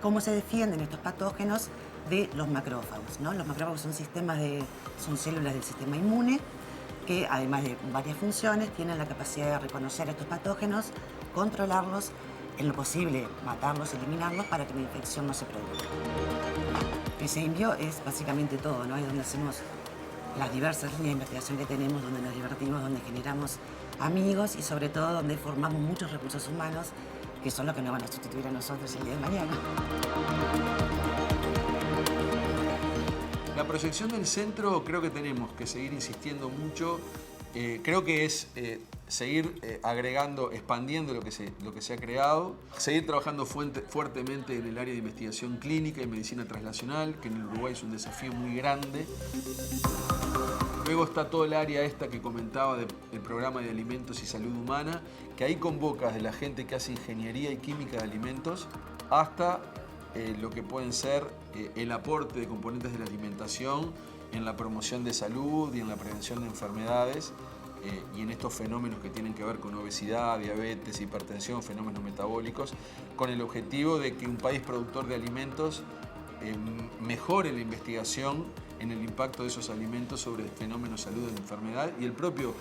cómo se defienden estos patógenos de los macrófagos, ¿no? Los macrófagos son células del sistema inmune que, además de varias funciones, tienen la capacidad de reconocer estos patógenos, controlarlos, en lo posible matarlos, eliminarlos para que la infección no se produzca. El CEIMBio es básicamente todo, ¿no? Es donde hacemos las diversas líneas de investigación que tenemos, donde nos divertimos, donde generamos amigos y sobre todo donde formamos muchos recursos humanos que son los que nos van a sustituir a nosotros el día de mañana. La proyección del centro creo que tenemos que seguir insistiendo mucho. Creo que es seguir agregando, expandiendo lo que se ha creado, seguir trabajando fuertemente en el área de investigación clínica y medicina translacional, que en el Uruguay es un desafío muy grande. Luego está todo el área esta que comentaba del Programa de Alimentos y Salud Humana, que ahí convoca desde la gente que hace ingeniería y química de alimentos hasta lo que pueden ser el aporte de componentes de la alimentación en la promoción de salud y en la prevención de enfermedades y en estos fenómenos que tienen que ver con obesidad, diabetes, hipertensión, fenómenos metabólicos, con el objetivo de que un país productor de alimentos mejore la investigación en el impacto de esos alimentos sobre el fenómeno salud de la enfermedad y el propio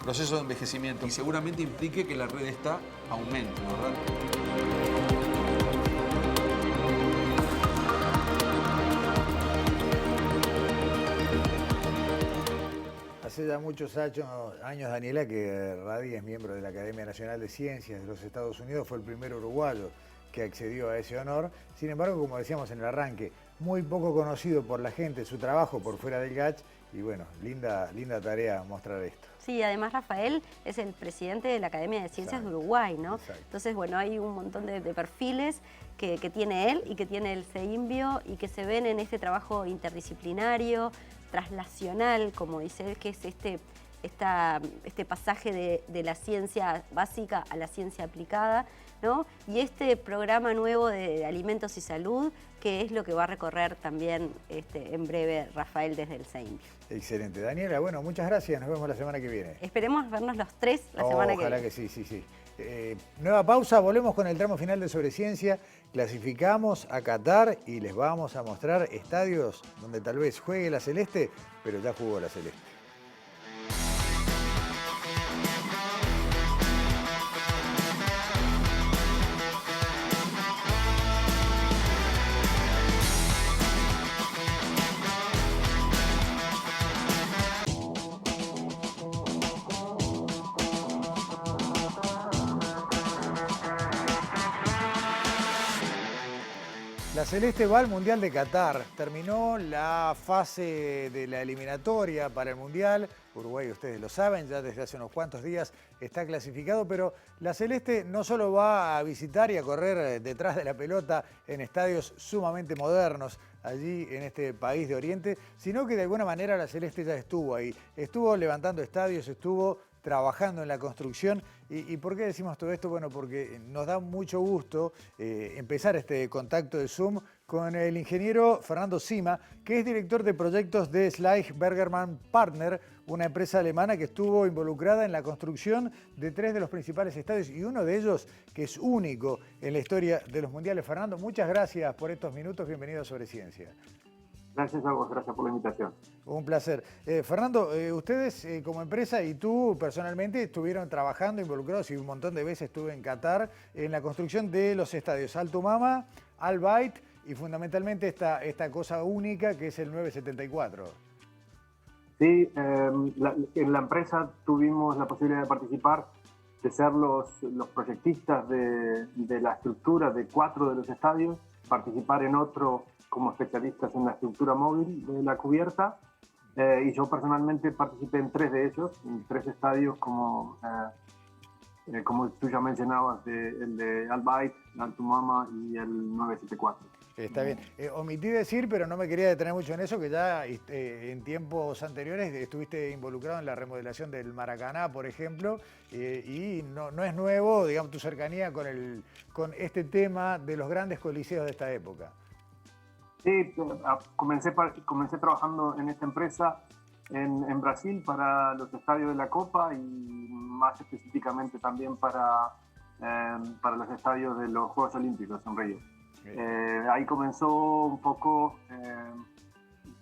proceso de envejecimiento, y seguramente implique que la red esta aumente, ¿verdad? Hace ya muchos años, Daniela, que Radi es miembro de la Academia Nacional de Ciencias de los Estados Unidos, fue el primer uruguayo que accedió a ese honor. Sin embargo, como decíamos en el arranque, muy poco conocido por la gente, su trabajo por fuera del GACH, y bueno, linda tarea mostrar esto. Sí, además Rafael es el presidente de la Academia de Ciencias de Uruguay, ¿no? Exacto. Entonces, bueno, hay un montón de perfiles que tiene él y que tiene el CEIMBio y que se ven en este trabajo interdisciplinario, traslacional, como dice él, que es este pasaje de la ciencia básica a la ciencia aplicada, ¿no? Y este programa nuevo de alimentos y salud, que es lo que va a recorrer también en breve Rafael desde el CEIMBio. Excelente. Daniela, bueno, muchas gracias. Nos vemos la semana que viene. Esperemos vernos los tres la semana que viene. Ojalá que sí. Nueva pausa, volvemos con el tramo final de Sobre Ciencia. Clasificamos a Qatar y les vamos a mostrar estadios donde tal vez juegue la Celeste, pero ya jugó la Celeste. La Celeste va al Mundial de Qatar. Terminó la fase de la eliminatoria para el Mundial. Uruguay, ustedes lo saben, ya desde hace unos cuantos días está clasificado, pero la Celeste no solo va a visitar y a correr detrás de la pelota en estadios sumamente modernos allí en este país de Oriente, sino que de alguna manera la Celeste ya estuvo ahí. Estuvo levantando estadios, estuvo trabajando en la construcción. ¿Y por qué decimos todo esto? Bueno, porque nos da mucho gusto empezar este contacto de Zoom con el ingeniero Fernando Zima, que es director de proyectos de Schleich Bergermann Partner, una empresa alemana que estuvo involucrada en la construcción de 3 de los principales estadios y uno de ellos que es único en la historia de los mundiales. Fernando, muchas gracias por estos minutos. Bienvenido a Sobre Ciencia. Gracias a vos, gracias por la invitación. Un placer. Fernando, ustedes como empresa y tú personalmente estuvieron trabajando, involucrados, y un montón de veces estuve en Qatar, en la construcción de los estadios Al Tumama, Al Bayt y fundamentalmente esta cosa única que es el 974. Sí, en la empresa tuvimos la posibilidad de participar, de ser los proyectistas de la estructura de 4 de los estadios, participar en otro como especialistas en la estructura móvil de la cubierta, y yo personalmente participé en 3 de ellos, en 3 estadios como tú ya mencionabas, el de Al Bayt, Al Tumama y el 974. Está bien. Omití decir, pero no me quería detener mucho en eso, que ya en tiempos anteriores estuviste involucrado en la remodelación del Maracaná, por ejemplo, y no es nuevo, digamos, tu cercanía con este tema de los grandes coliseos de esta época. Sí, comencé trabajando en esta empresa en Brasil para los estadios de la Copa y más específicamente también para los estadios de los Juegos Olímpicos en Río. Ahí comenzó un poco,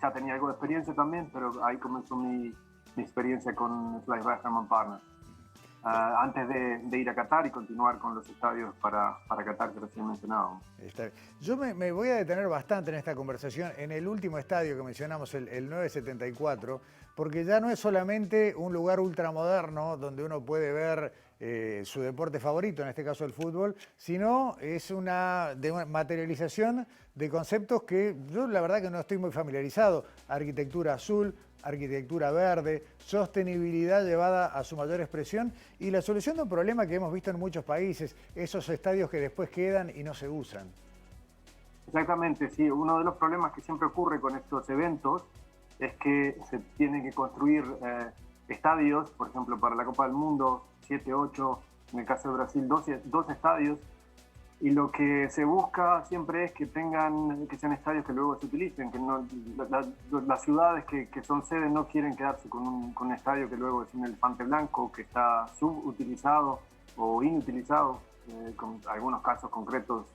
ya tenía algo de experiencia también, pero ahí comenzó mi experiencia con Schleich Bergermann Partner. Antes de ir a Qatar y continuar con los estadios para Qatar que recién mencionábamos. Yo me voy a detener bastante en esta conversación en el último estadio que mencionamos, el 974, porque ya no es solamente un lugar ultramoderno donde uno puede ver su deporte favorito, en este caso el fútbol, sino es una materialización de conceptos que yo la verdad que no estoy muy familiarizado. Arquitectura azul, arquitectura verde, sostenibilidad llevada a su mayor expresión y la solución de un problema que hemos visto en muchos países, esos estadios que después quedan y no se usan. Exactamente, sí. Uno de los problemas que siempre ocurre con estos eventos es que se tienen que construir estadios, por ejemplo, para la Copa del Mundo, 7, 8, en el caso de Brasil, 2 estadios, y lo que se busca siempre es que sean estadios que luego se utilicen, que no, las ciudades que son sedes no quieren quedarse con un estadio que luego es un elefante blanco, que está subutilizado o inutilizado. Con algunos casos concretos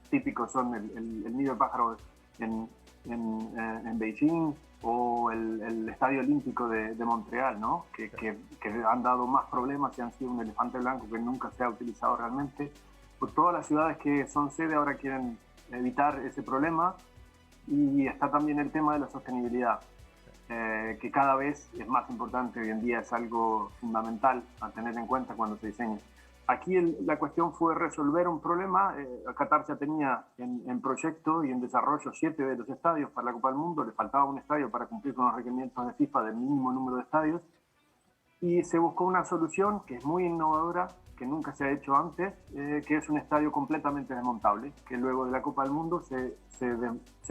típicos son el Nido de Pájaros en Beijing o el Estadio Olímpico de Montreal, ¿no? que han dado más problemas y han sido un elefante blanco que nunca se ha utilizado realmente. Todas las ciudades que son sede ahora quieren evitar ese problema, y está también el tema de la sostenibilidad, que cada vez es más importante. Hoy en día es algo fundamental a tener en cuenta cuando se diseña. Aquí la cuestión fue resolver un problema. Qatar ya tenía en proyecto y en desarrollo 7 de los estadios para la Copa del Mundo. Le faltaba un estadio para cumplir con los requerimientos de FIFA del mínimo número de estadios. Y se buscó una solución que es muy innovadora, que nunca se ha hecho antes, que es un estadio completamente desmontable, que luego de la Copa del Mundo se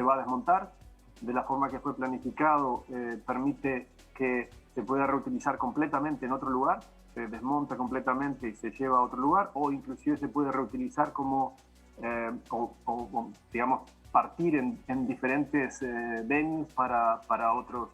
va a desmontar. De la forma que fue planificado, permite que se pueda reutilizar completamente en otro lugar. Se desmonta completamente y se lleva a otro lugar, o inclusive se puede reutilizar como, digamos, partir en diferentes venues para otros,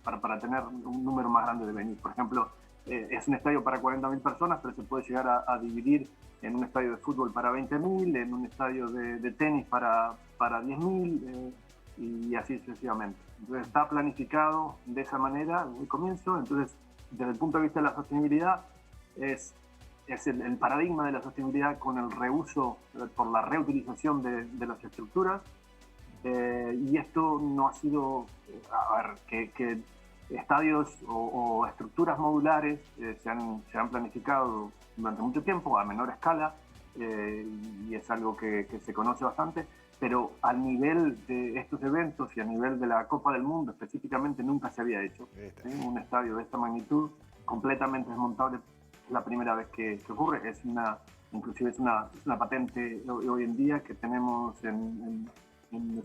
para tener un número más grande de venues. Por ejemplo, es un estadio para 40.000 personas, pero se puede llegar a dividir en un estadio de fútbol para 20.000, en un estadio de tenis para 10.000, y así sucesivamente. Entonces está planificado de esa manera desde el comienzo. Entonces, desde el punto de vista de la sostenibilidad, es el paradigma de la sostenibilidad con el reuso, por la reutilización de las estructuras. Y esto no ha sido, que estadios o estructuras modulares se han planificado durante mucho tiempo a menor escala, y es algo que se conoce bastante, pero al nivel de estos eventos y a nivel de la Copa del Mundo específicamente nunca se había hecho. Un estadio de esta magnitud completamente desmontable es la primera vez que ocurre. Inclusive es una patente hoy en día que tenemos en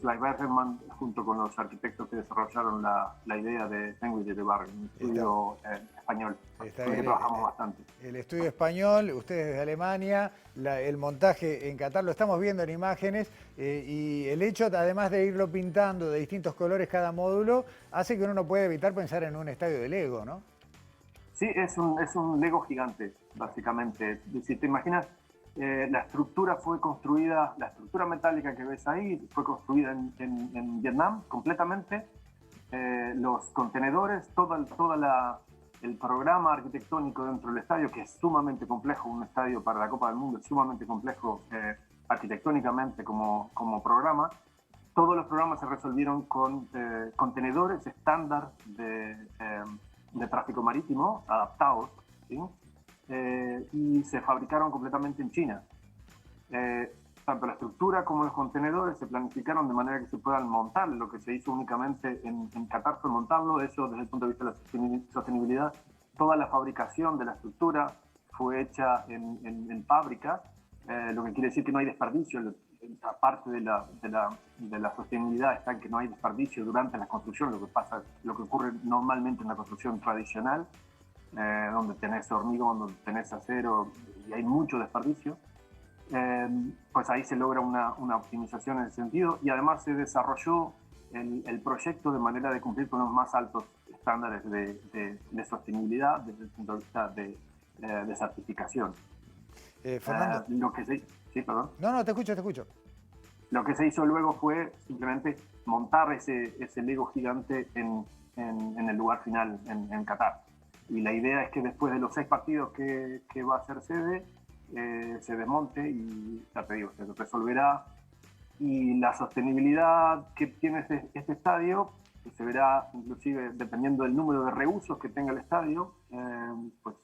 Slagbergerman, junto con los arquitectos que desarrollaron la idea de Sándwich de Barrio, un estudio español, con el que trabajamos bastante. El estudio español, ustedes desde Alemania, el montaje en Qatar, lo estamos viendo en imágenes, y el hecho, además de irlo pintando de distintos colores cada módulo, hace que uno no pueda evitar pensar en un estadio de Lego, ¿no? Sí, es un Lego gigante, básicamente. Si te imaginas, la estructura fue construida, la estructura metálica que ves ahí fue construida en Vietnam completamente. Los contenedores, todo el programa arquitectónico dentro del estadio, que es sumamente complejo. Un estadio para la Copa del Mundo es sumamente complejo arquitectónicamente como programa. Todos los programas se resolvieron con contenedores estándar de tráfico marítimo adaptados, ¿sí? Y se fabricaron completamente en China. Tanto la estructura como los contenedores se planificaron de manera que se puedan montar. Lo que se hizo únicamente en Qatar fue montarlo. Eso, desde el punto de vista de la sostenibilidad, toda la fabricación de la estructura fue hecha en fábrica, lo que quiere decir que no hay desperdicio. Aparte de la sostenibilidad está en que no hay desperdicio durante la construcción, lo que ocurre normalmente en la construcción tradicional, donde tenés hormigón, donde tenés acero y hay mucho desperdicio. Pues ahí se logra una optimización en ese sentido, y además se desarrolló el proyecto de manera de cumplir con los más altos estándares de sostenibilidad desde el punto de vista de certificación. Fernando. Sí, perdón. No, te escucho. Lo que se hizo luego fue simplemente montar ese Lego gigante en el lugar final, en Qatar. Y la idea es que después de los 6 partidos que va a ser sede, se desmonte y, ya te digo, se resolverá. Y la sostenibilidad que tiene este estadio, que se verá inclusive dependiendo del número de reusos que tenga el estadio, pues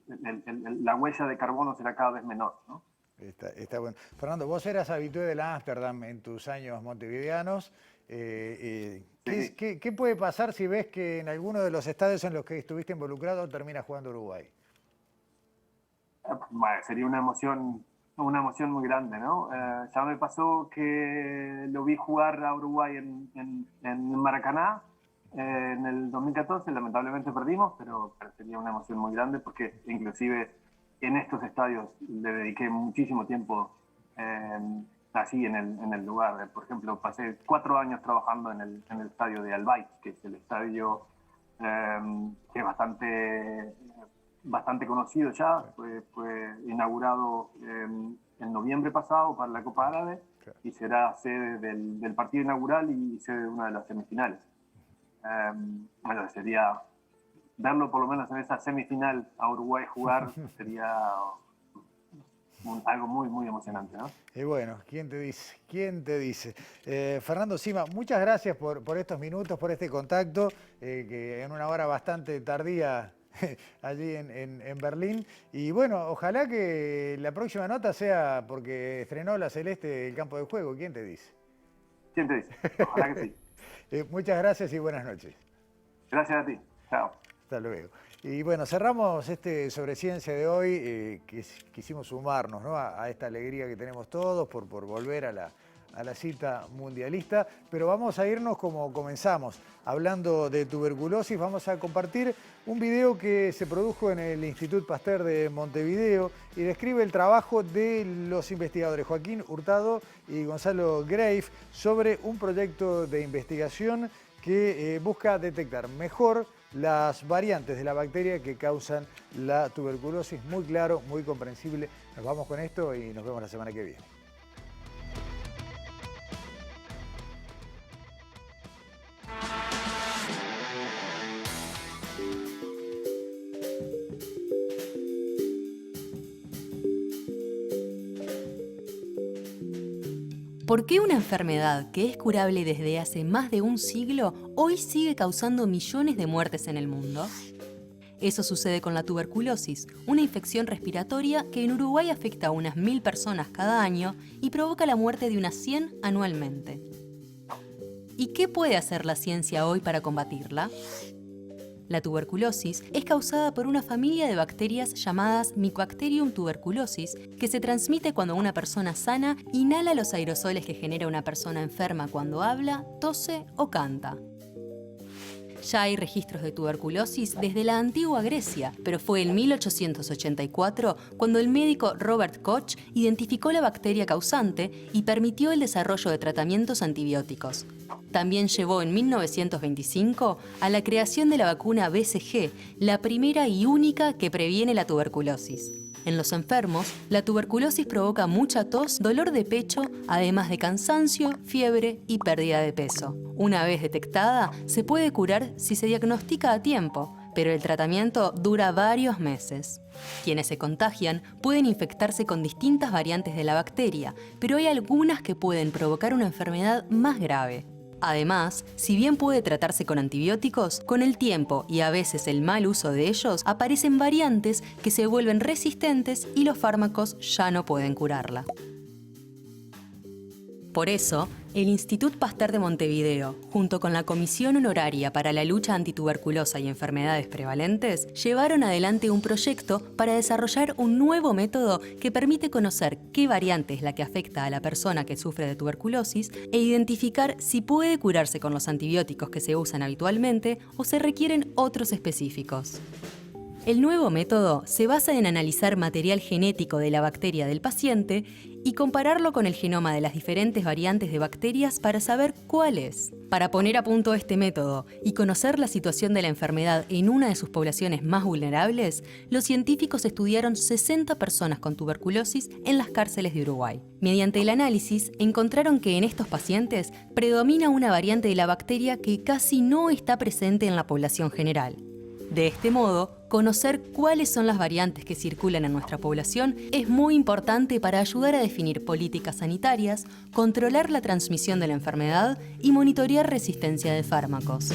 la huella de carbono será cada vez menor, ¿no? Está bueno. Fernando, vos eras habitué del Ámsterdam en tus años montevideanos. ¿Qué puede pasar si ves que en alguno de los estadios en los que estuviste involucrado termina jugando Uruguay? Bueno, sería una emoción muy grande, ¿no? Ya me pasó que lo vi jugar a Uruguay en Maracaná en el 2014. Lamentablemente perdimos, pero sería una emoción muy grande, porque inclusive en estos estadios le dediqué muchísimo tiempo allí en el lugar. Por ejemplo, pasé 4 años trabajando en el estadio de Al Bayt, que es el estadio que es bastante conocido ya. Fue inaugurado en noviembre pasado para la Copa Árabe, y será sede del partido inaugural y sede de una de las semifinales. Bueno, sería verlo por lo menos en esa semifinal a Uruguay jugar, sería algo muy, muy emocionante, ¿no? Y bueno, ¿quién te dice? Fernando Sima, muchas gracias por estos minutos, por este contacto, que en una hora bastante tardía allí en Berlín. Y bueno, ojalá que la próxima nota sea porque estrenó la Celeste el campo de juego. ¿Quién te dice? ¿Quién te dice? Ojalá que sí. Muchas gracias y buenas noches. Gracias a ti. Chao. Hasta luego. Y bueno, cerramos Sobre Ciencia de hoy, que quisimos sumarnos, ¿no?, a esta alegría que tenemos todos por volver a la cita mundialista, pero vamos a irnos como comenzamos, hablando de tuberculosis. Vamos a compartir un video que se produjo en el Institut Pasteur de Montevideo y describe el trabajo de los investigadores Joaquín Hurtado y Gonzalo Greif sobre un proyecto de investigación que busca detectar mejor las variantes de la bacteria que causan la tuberculosis. Muy claro, muy comprensible. Nos vamos con esto y nos vemos la semana que viene. ¿Por qué una enfermedad que es curable desde hace más de un siglo hoy sigue causando millones de muertes en el mundo? Eso sucede con la tuberculosis, una infección respiratoria que en Uruguay afecta a unas 1000 personas cada año y provoca la muerte de unas 100 anualmente. ¿Y qué puede hacer la ciencia hoy para combatirla? La tuberculosis es causada por una familia de bacterias llamadas Mycobacterium tuberculosis, que se transmite cuando una persona sana inhala los aerosoles que genera una persona enferma cuando habla, tose o canta. Ya hay registros de tuberculosis desde la antigua Grecia, pero fue en 1884 cuando el médico Robert Koch identificó la bacteria causante y permitió el desarrollo de tratamientos antibióticos. También llevó en 1925 a la creación de la vacuna BCG, la primera y única que previene la tuberculosis. En los enfermos, la tuberculosis provoca mucha tos, dolor de pecho, además de cansancio, fiebre y pérdida de peso. Una vez detectada, se puede curar si se diagnostica a tiempo, pero el tratamiento dura varios meses. Quienes se contagian pueden infectarse con distintas variantes de la bacteria, pero hay algunas que pueden provocar una enfermedad más grave. Además, si bien puede tratarse con antibióticos, con el tiempo y a veces el mal uso de ellos, aparecen variantes que se vuelven resistentes y los fármacos ya no pueden curarla. Por eso, el Institut Pasteur de Montevideo, junto con la Comisión Honoraria para la Lucha Antituberculosa y Enfermedades Prevalentes, llevaron adelante un proyecto para desarrollar un nuevo método que permite conocer qué variante es la que afecta a la persona que sufre de tuberculosis e identificar si puede curarse con los antibióticos que se usan habitualmente o se requieren otros específicos. El nuevo método se basa en analizar material genético de la bacteria del paciente y compararlo con el genoma de las diferentes variantes de bacterias para saber cuál es. Para poner a punto este método y conocer la situación de la enfermedad en una de sus poblaciones más vulnerables, los científicos estudiaron 60 personas con tuberculosis en las cárceles de Uruguay. Mediante el análisis, encontraron que en estos pacientes predomina una variante de la bacteria que casi no está presente en la población general. De este modo, conocer cuáles son las variantes que circulan en nuestra población es muy importante para ayudar a definir políticas sanitarias, controlar la transmisión de la enfermedad y monitorear resistencia de fármacos.